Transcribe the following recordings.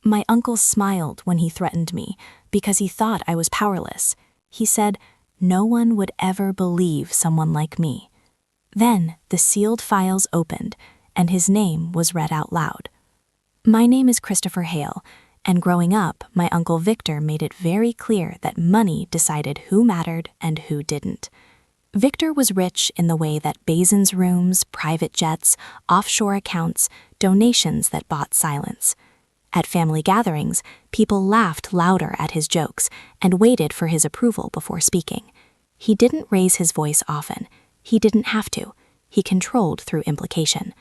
My uncle smiled when he threatened me because he thought I was powerless. He said, "No one would ever believe someone like me." Then the sealed files opened, and his name was read out loud. My name is Christopher Hale, and growing up, my Uncle Victor made it very clear that money decided who mattered and who didn't. Victor was rich in the way that Basin's rooms, private jets, offshore accounts, donations that bought silence. At family gatherings, people laughed louder at his jokes and waited for his approval before speaking. He didn't raise his voice often. He didn't have to. He controlled through implication.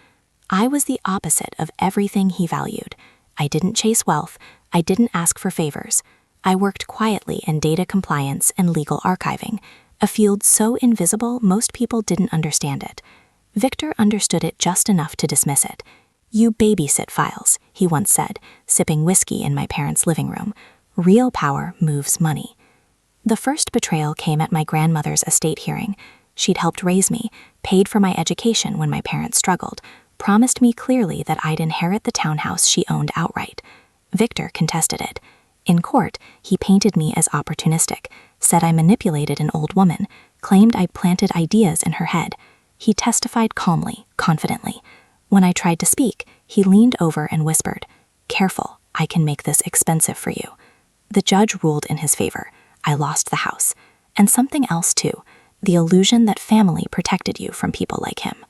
I was the opposite of everything he valued. I didn't chase wealth. I didn't ask for favors. I worked quietly in data compliance and legal archiving, a field so invisible most people didn't understand it. Victor understood it just enough to dismiss it. "You babysit files," he once said, sipping whiskey in my parents' living room. "Real power moves money." The first betrayal came at my grandmother's estate hearing. She'd helped raise me, paid for my education when my parents struggled, promised me clearly that I'd inherit the townhouse she owned outright. Victor contested it. In court, he painted me as opportunistic, said I manipulated an old woman, claimed I planted ideas in her head. He testified calmly, confidently. When I tried to speak, he leaned over and whispered, "Careful, I can make this expensive for you." The judge ruled in his favor. I lost the house. And something else too, the illusion that family protected you from people like him.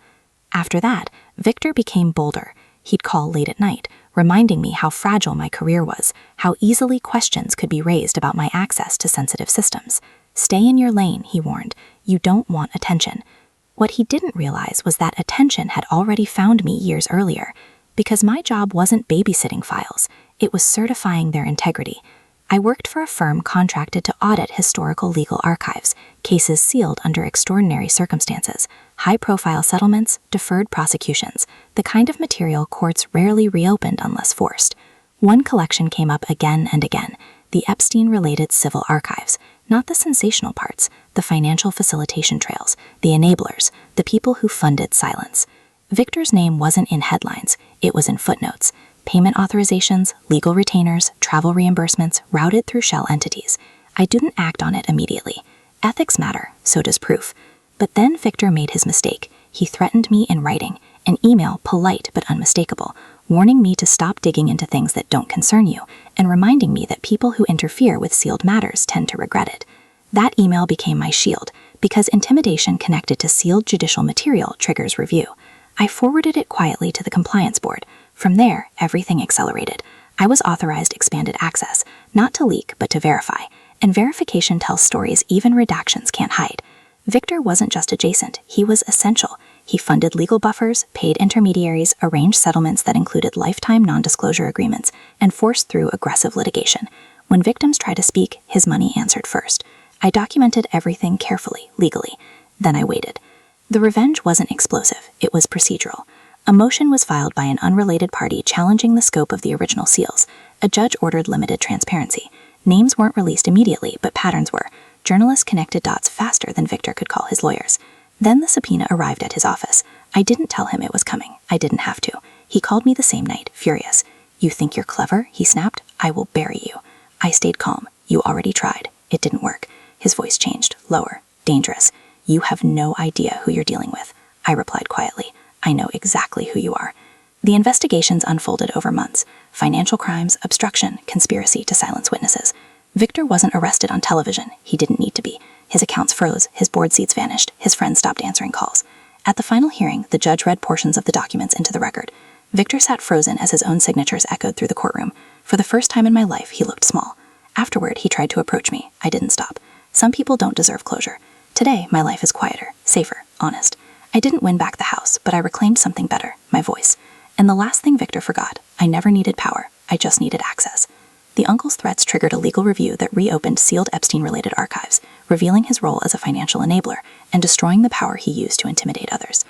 After that, Victor became bolder. He'd call late at night, reminding me how fragile my career was, how easily questions could be raised about my access to sensitive systems. "Stay in your lane," he warned. "You don't want attention." What he didn't realize was that attention had already found me years earlier, because my job wasn't babysitting files, it was certifying their integrity. I worked for a firm contracted to audit historical legal archives, cases sealed under extraordinary circumstances, high-profile settlements, deferred prosecutions, the kind of material courts rarely reopened unless forced. One collection came up again and again, the Epstein-related civil archives, not the sensational parts, the financial facilitation trails, the enablers, the people who funded silence. Victor's name wasn't in headlines, it was in footnotes. Payment authorizations, legal retainers, travel reimbursements routed through shell entities. I didn't act on it immediately. Ethics matter, so does proof. But then Victor made his mistake. He threatened me in writing, an email polite but unmistakable, warning me to stop digging into things that don't concern you, and reminding me that people who interfere with sealed matters tend to regret it. That email became my shield, because intimidation connected to sealed judicial material triggers review. I forwarded it quietly to the compliance board. From there, everything accelerated. I was authorized expanded access, not to leak, but to verify. And verification tells stories even redactions can't hide. Victor wasn't just adjacent, he was essential. He funded legal buffers, paid intermediaries, arranged settlements that included lifetime non-disclosure agreements, and forced through aggressive litigation. When victims tried to speak, his money answered first. I documented everything carefully, legally. Then I waited. The revenge wasn't explosive, it was procedural. A motion was filed by an unrelated party challenging the scope of the original seals. A judge ordered limited transparency. Names weren't released immediately, but patterns were. Journalists connected dots faster than Victor could call his lawyers. Then the subpoena arrived at his office. I didn't tell him it was coming. I didn't have to. He called me the same night, furious. "You think you're clever?" he snapped. "I will bury you." I stayed calm. "You already tried. It didn't work." His voice changed, lower, dangerous. "You have no idea who you're dealing with." I replied quietly. "I know exactly who you are." The investigations unfolded over months. Financial crimes, obstruction, conspiracy to silence witnesses. Victor wasn't arrested on television. He didn't need to be. His accounts froze, his board seats vanished, his friends stopped answering calls. At the final hearing, the judge read portions of the documents into the record. Victor sat frozen as his own signatures echoed through the courtroom. For the first time in my life, he looked small. Afterward, he tried to approach me. I didn't stop. Some people don't deserve closure. Today, my life is quieter, safer, honest. I didn't win back the house, but I reclaimed something better, my voice. And the last thing Victor forgot, I never needed power, I just needed access. The uncle's threats triggered a legal review that reopened sealed Epstein-related archives, revealing his role as a financial enabler and destroying the power he used to intimidate others.